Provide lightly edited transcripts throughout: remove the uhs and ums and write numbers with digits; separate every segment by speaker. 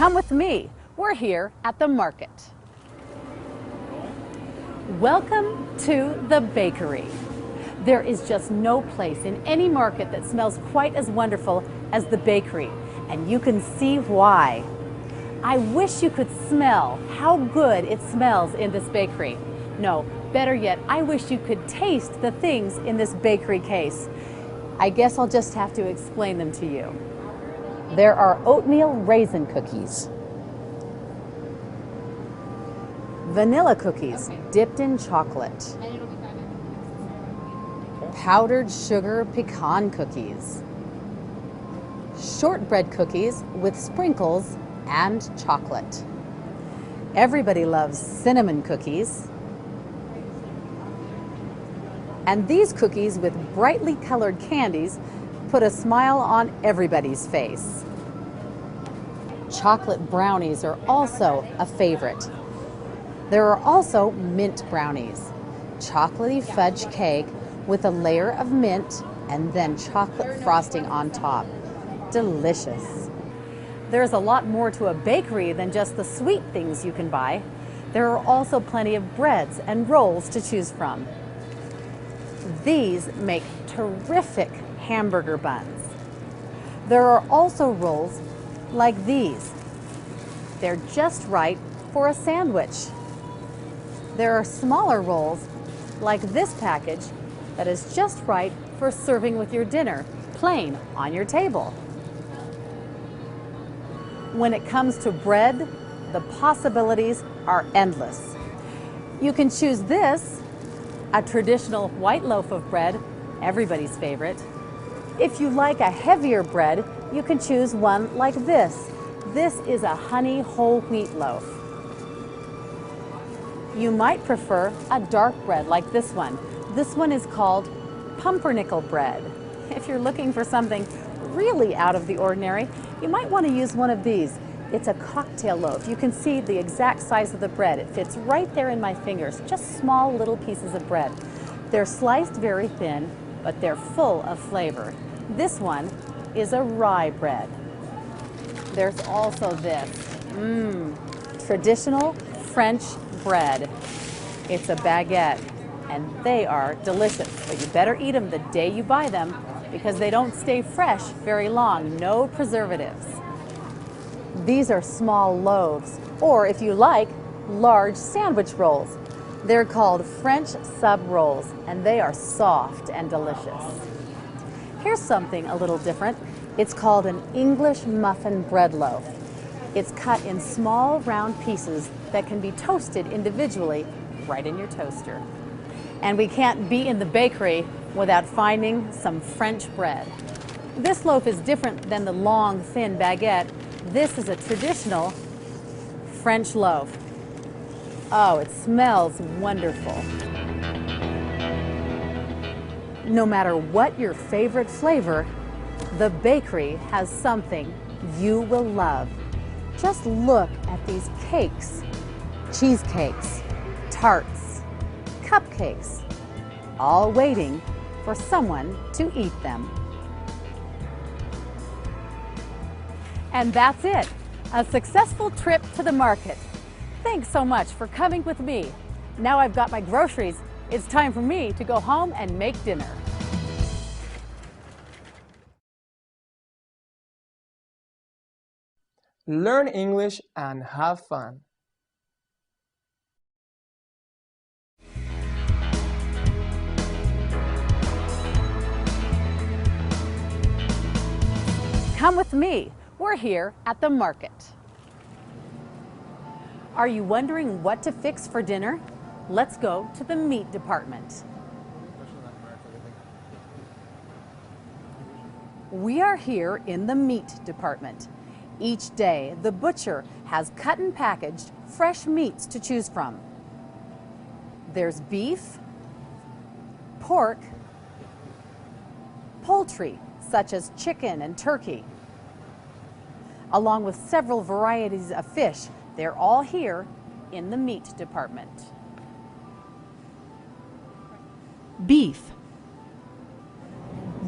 Speaker 1: Come with me. We're here at the market. Welcome to the bakery. There is just no place in any market that smells quite as wonderful as the bakery, and you can see why. I wish you could smell how good it smells in this bakery. No, better yet, I wish you could taste the things in this bakery case. I guess I'll just have to explain them to you. There are oatmeal raisin cookies, vanilla cookies dipped in chocolate, powdered sugar pecan cookies, shortbread cookies with sprinkles and chocolate. Everybody loves cinnamon cookies. And these cookies with brightly colored candies put a smile on everybody's face. Chocolate brownies are also a favorite. There are also mint brownies, chocolatey fudge cake with a layer of mint and then chocolate frosting on top. Delicious. There's a lot more to a bakery than just the sweet things you can buy. There are also plenty of breads and rolls to choose from. These make terrific hamburger buns. There are also rolls like these. They're just right for a sandwich. There are smaller rolls like this package that is just right for serving with your dinner, plain on your table. When it comes to bread, the possibilities are endless. You can choose this, a traditional white loaf of bread, everybody's favorite. If you like a heavier bread, you can choose one like this. This is a honey whole wheat loaf. You might prefer a dark bread like this one. This one is called pumpernickel bread. If you're looking for something really out of the ordinary, you might want to use one of these. It's a cocktail loaf. You can see the exact size of the bread. It fits right there in my fingers, just small little pieces of bread. They're sliced very thin, but they're full of flavor. This one is a rye bread. There's also this, traditional French bread. It's a baguette, and they are delicious, but you better eat them the day you buy them because they don't stay fresh very long. No preservatives. These are small loaves, or if you like, large sandwich rolls. They're called French sub rolls, and they are soft and delicious. Here's something a little different. It's called an English muffin bread loaf. It's cut in small round pieces that can be toasted individually right in your toaster. And we can't be in the bakery without finding some French bread. This loaf is different than the long, thin baguette. This is a traditional French loaf. Oh, it smells wonderful. No matter what your favorite flavor, the bakery has something you will love. Just look at these cakes, cheesecakes, tarts, cupcakes, all waiting for someone to eat them. And that's it, a successful trip to the market. Thanks so much for coming with me. Now I've got my groceries. It's time for me to go home and make dinner.
Speaker 2: Learn English and have fun.
Speaker 1: Come with me. We're here at the market. Are you wondering what to fix for dinner? Let's go to the meat department. We are here in the meat department. Each day, the butcher has cut and packaged fresh meats to choose from. There's beef, pork, poultry, such as chicken and turkey, along with several varieties of fish. They're all here in the meat department. Beef.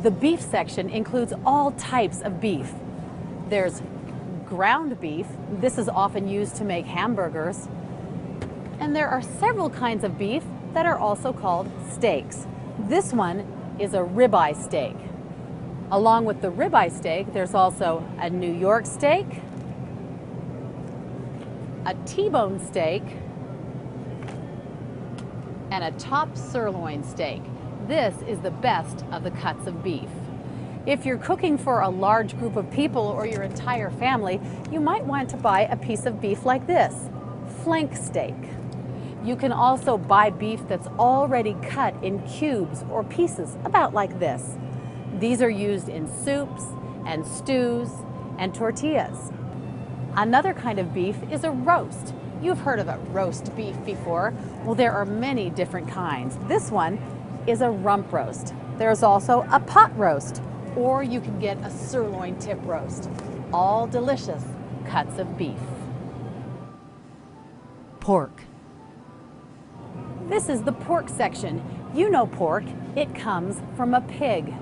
Speaker 1: The beef section includes all types of beef. There's ground beef. This is often used to make hamburgers. And there are several kinds of beef that are also called steaks. This one is a ribeye steak. Along with the ribeye steak, there's also a New York steak, a T-bone steak, and a top sirloin steak. This is the best of the cuts of beef. If you're cooking for a large group of people or your entire family, you might want to buy a piece of beef like this, flank steak. You can also buy beef that's already cut in cubes or pieces, about like this. These are used in soups and stews and tortillas. Another kind of beef is a roast. You've heard of a roast beef before. Well, there are many different kinds. This one is a rump roast. There's also a pot roast, or you can get a sirloin tip roast. All delicious cuts of beef. Pork. This is the pork section. You know pork, it comes from a pig.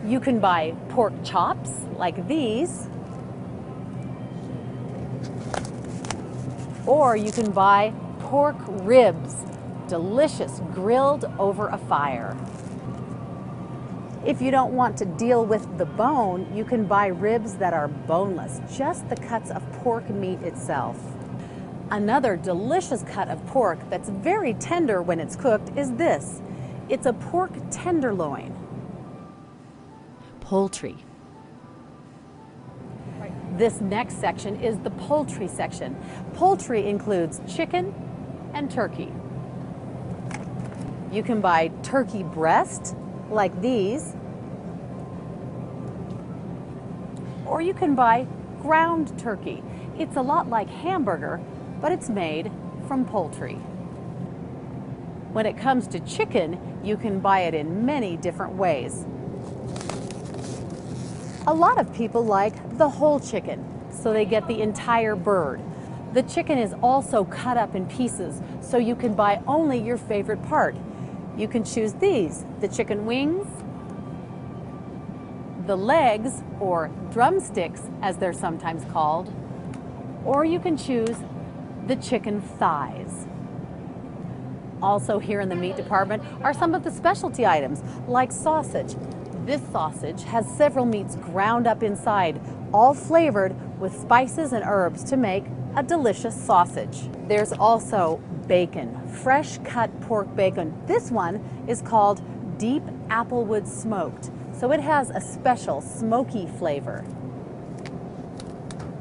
Speaker 1: You can buy pork chops like these, or you can buy pork ribs, delicious, grilled over a fire. If you don't want to deal with the bone, you can buy ribs that are boneless, just the cuts of pork meat itself. Another delicious cut of pork that's very tender when it's cooked is this. It's a pork tenderloin. Poultry. This next section is the poultry section. Poultry includes chicken and turkey. You can buy turkey breast like these, or you can buy ground turkey. It's a lot like hamburger, but it's made from poultry. When it comes to chicken, you can buy it in many different ways. A lot of people like the whole chicken, so they get the entire bird. The chicken is also cut up in pieces, so you can buy only your favorite part. You can choose these, the chicken wings, the legs, or drumsticks as they're sometimes called, or you can choose the chicken thighs. Also here in the meat department are some of the specialty items like sausage. This sausage has several meats ground up inside, all flavored with spices and herbs to make a delicious sausage. There's also bacon, fresh cut pork bacon. This one is called deep applewood smoked, so it has a special smoky flavor.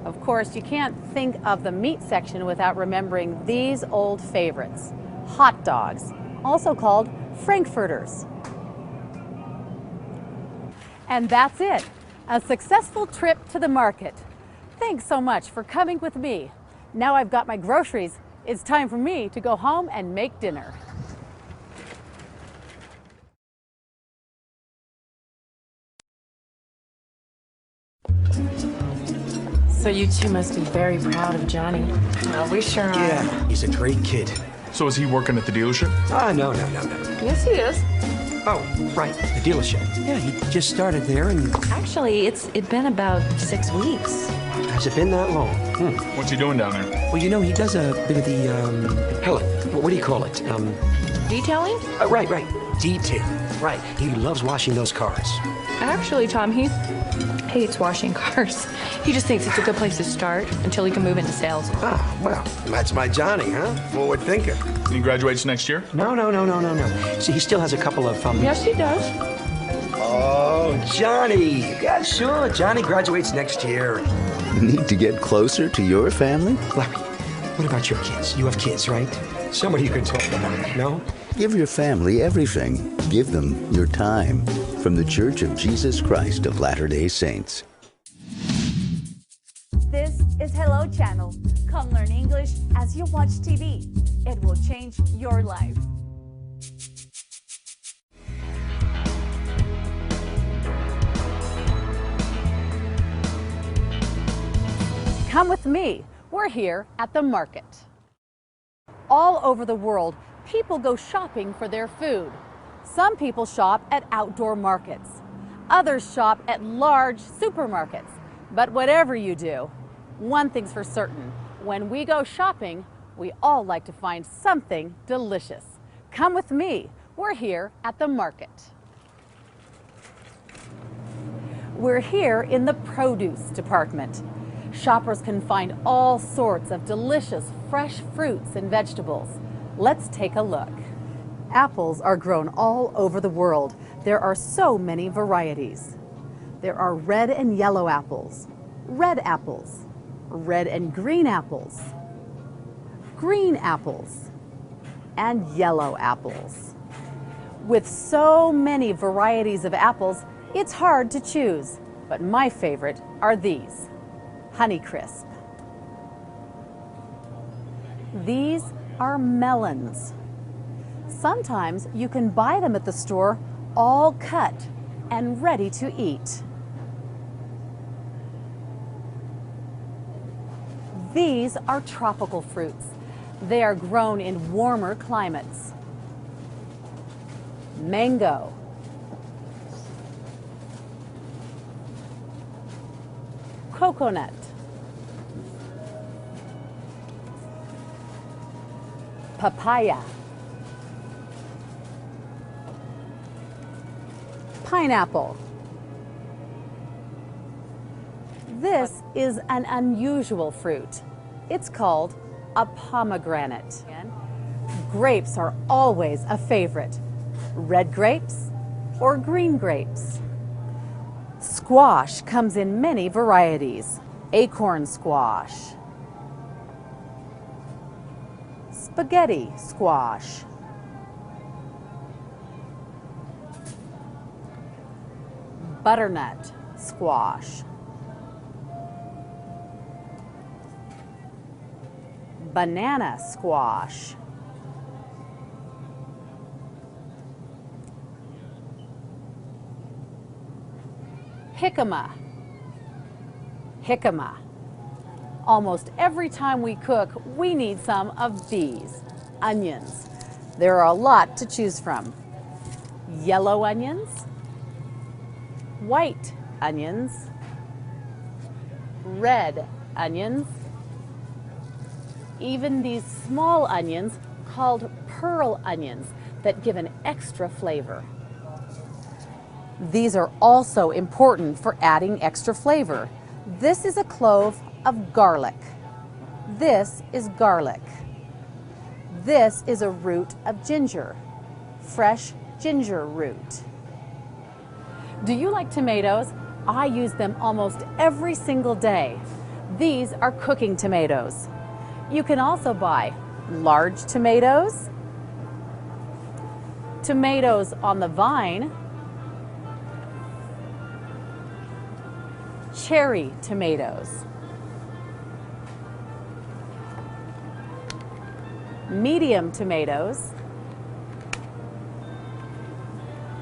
Speaker 1: Of course, you can't think of the meat section without remembering these old favorites, hot dogs, also called frankfurters. And that's it, a successful trip to the market. Thanks so much for coming with me. Now I've got my groceries, it's time for me to go home and make dinner.
Speaker 3: So you two must be very proud of Johnny. Well, we sure are.
Speaker 4: Yeah, he's a great kid.
Speaker 5: So is he working at the dealership?
Speaker 4: No.
Speaker 3: Yes, he is.
Speaker 4: Oh, right, the dealership. Yeah, he just started there, and
Speaker 3: Actually, it'd been about 6 weeks.
Speaker 4: has it been that long?
Speaker 5: What's he doing down there?
Speaker 4: Well, you know, he does a bit of the, Helen, what do you call it?
Speaker 3: Detailing?
Speaker 4: Right, detail. Right, he loves washing those cars.
Speaker 3: Actually, Tom, he hates washing cars. He just thinks it's a good place to start until he can move into sales.
Speaker 4: Ah, well, that's my Johnny, huh? Forward thinker.
Speaker 5: He graduates next year?
Speaker 4: No. See, he still has a couple of,
Speaker 3: Yes, he does.
Speaker 4: Oh, Johnny. Yeah, sure, Johnny graduates next year.
Speaker 6: Need to get closer to your family?
Speaker 4: Larry, what about your kids? You have kids, right? Somebody you can talk about, no?
Speaker 6: Give your family everything. Give them your time. From the Church of Jesus Christ of Latter-day Saints.
Speaker 7: This is Hello Channel. Come learn English as you watch TV. It will change your life.
Speaker 1: Come with me. We're here at the market. All over the world, people go shopping for their food. Some people shop at outdoor markets. Others shop at large supermarkets. But whatever you do, one thing's for certain. When we go shopping, we all like to find something delicious. Come with me. We're here at the market. We're here in the produce department. Shoppers can find all sorts of delicious fresh fruits and vegetables. Let's take a look. Apples are grown all over the world. There are so many varieties. There are red and yellow apples, red and green apples, and yellow apples. With so many varieties of apples, it's hard to choose, but my favorite are these, Honeycrisp. These are melons. Sometimes you can buy them at the store all cut and ready to eat. These are tropical fruits. They are grown in warmer climates. Mango, coconut, papaya, pineapple. This is an unusual fruit. It's called a pomegranate. Grapes are always a favorite. Red grapes or green grapes. Squash comes in many varieties. Acorn squash, spaghetti squash, butternut squash, banana squash, jicama. Almost every time we cook, we need some of these, onions. There are a lot to choose from. Yellow onions, white onions, red onions, even these small onions called pearl onions that give an extra flavor. These are also important for adding extra flavor. This is a clove of garlic. This is garlic. This is a root of ginger, fresh ginger root. Do you like tomatoes? I use them almost every single day. These are cooking tomatoes. You can also buy large tomatoes, tomatoes on the vine, cherry tomatoes, medium tomatoes,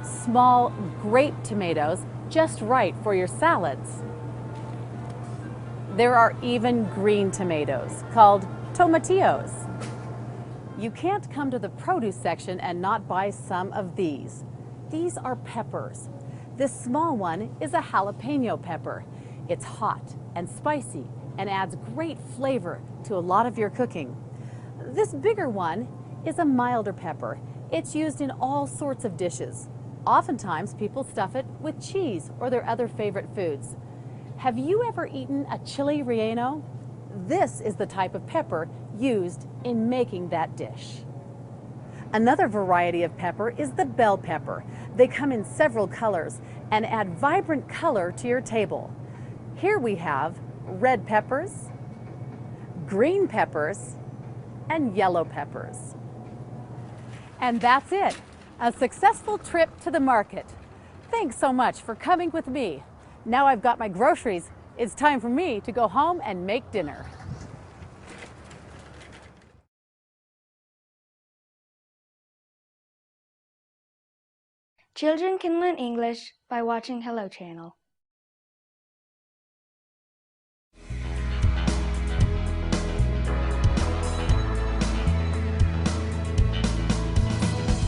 Speaker 1: small grape tomatoes, just right for your salads. There are even green tomatoes called tomatillos. You can't come to the produce section and not buy some of these. These are peppers. This small one is a jalapeno pepper. It's hot and spicy and adds great flavor to a lot of your cooking. This bigger one is a milder pepper. It's used in all sorts of dishes. Oftentimes people stuff it with cheese or their other favorite foods. Have you ever eaten a chili relleno? This is the type of pepper used in making that dish. Another variety of pepper is the bell pepper. They come in several colors and add vibrant color to your table. Here we have red peppers, green peppers, and yellow peppers. And that's it, a successful trip to the market. Thanks so much for coming with me. Now I've got my groceries, it's time for me to go home and make dinner.
Speaker 8: Children can learn English by watching Hello Channel.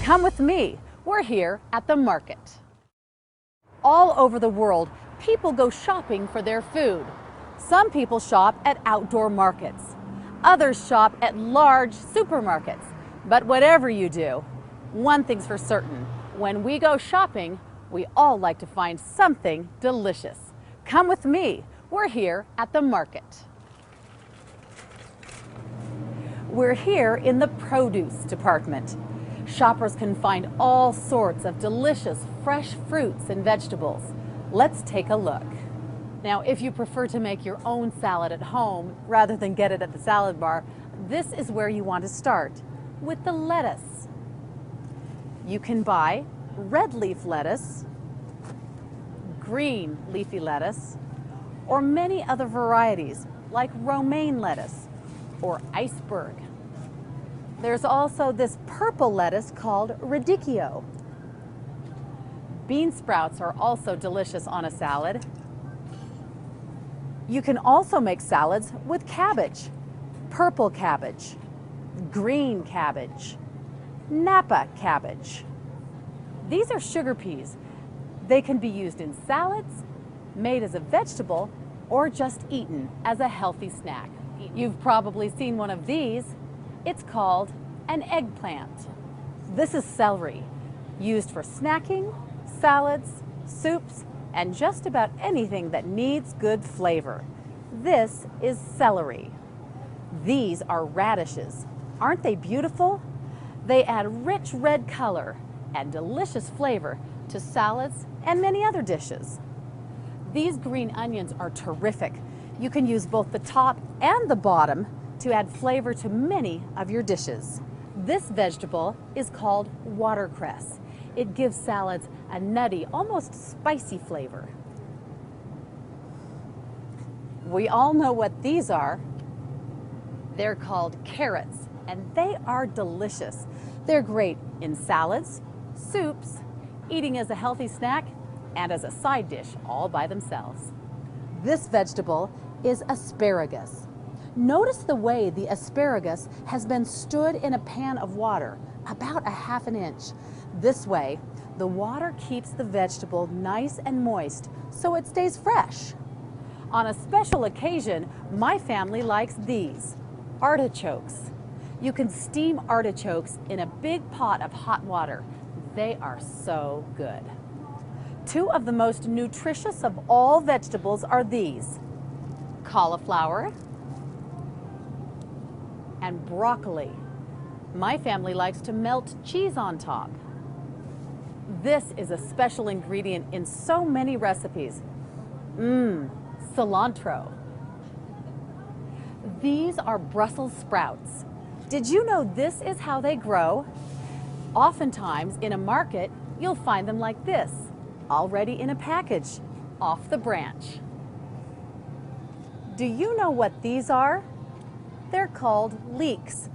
Speaker 1: Come with me. We're here at the market. All over the world, people go shopping for their food. Some people shop at outdoor markets. Others shop at large supermarkets. But whatever you do, one thing's for certain. When we go shopping, we all like to find something delicious. Come with me. We're here at the market. We're here in the produce department. Shoppers can find all sorts of delicious fresh fruits and vegetables. Let's take a look. Now, if you prefer to make your own salad at home rather than get it at the salad bar, this is where you want to start, with the lettuce. You can buy red leaf lettuce, green leafy lettuce, or many other varieties like romaine lettuce or iceberg. There's also this purple lettuce called radicchio. Bean sprouts are also delicious on a salad. You can also make salads with cabbage, purple cabbage, green cabbage, Napa cabbage. These are sugar peas. They can be used in salads, made as a vegetable, or just eaten as a healthy snack. You've probably seen one of these. It's called an eggplant. This is celery, used for snacking, salads, soups, and just about anything that needs good flavor. This is celery. These are radishes. Aren't they beautiful? They add rich red color and delicious flavor to salads and many other dishes. These green onions are terrific. You can use both the top and the bottom to add flavor to many of your dishes. This vegetable is called watercress. It gives salads a nutty, almost spicy flavor. We all know what these are. They're called carrots, and they are delicious. They're great in salads, soups, eating as a healthy snack, and as a side dish all by themselves. This vegetable is asparagus. Notice the way the asparagus has been stood in a pan of water, about a ½ inch. This way, the water keeps the vegetable nice and moist, so it stays fresh. On a special occasion, my family likes these, artichokes. You can steam artichokes in a big pot of hot water. They are so good. Two of the most nutritious of all vegetables are these, cauliflower and broccoli. My family likes to melt cheese on top. This is a special ingredient in so many recipes. Cilantro. These are Brussels sprouts. Did you know this is how they grow? Oftentimes in a market, you'll find them like this, already in a package, off the branch. Do you know what these are? They're called leeks.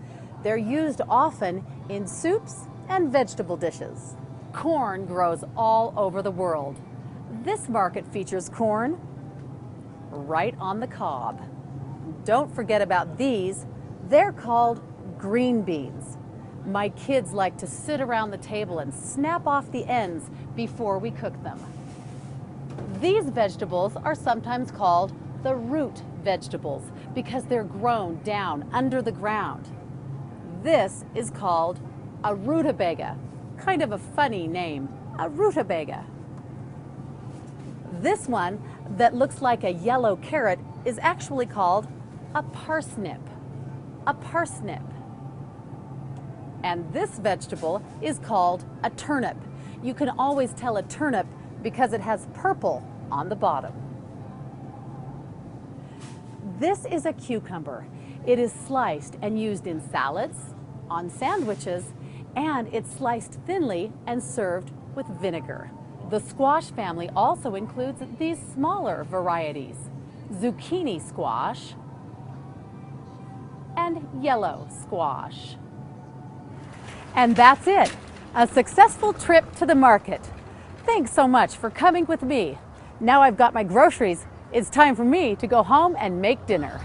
Speaker 1: They're used often in soups and vegetable dishes. Corn grows all over the world. This market features corn right on the cob. Don't forget about these. They're called green beans. My kids like to sit around the table and snap off the ends before we cook them. These vegetables are sometimes called the root vegetables because they're grown down under the ground. This is called a rutabaga, kind of a funny name, a rutabaga. This one that looks like a yellow carrot is actually called a parsnip, a parsnip. And this vegetable is called a turnip. You can always tell a turnip because it has purple on the bottom. This is a cucumber. It is sliced and used in salads, on sandwiches, and it's sliced thinly and served with vinegar. The squash family also includes these smaller varieties, zucchini squash and yellow squash. And that's it, a successful trip to the market. Thanks so much for coming with me. Now I've got my groceries. It's time for me to go home and make dinner.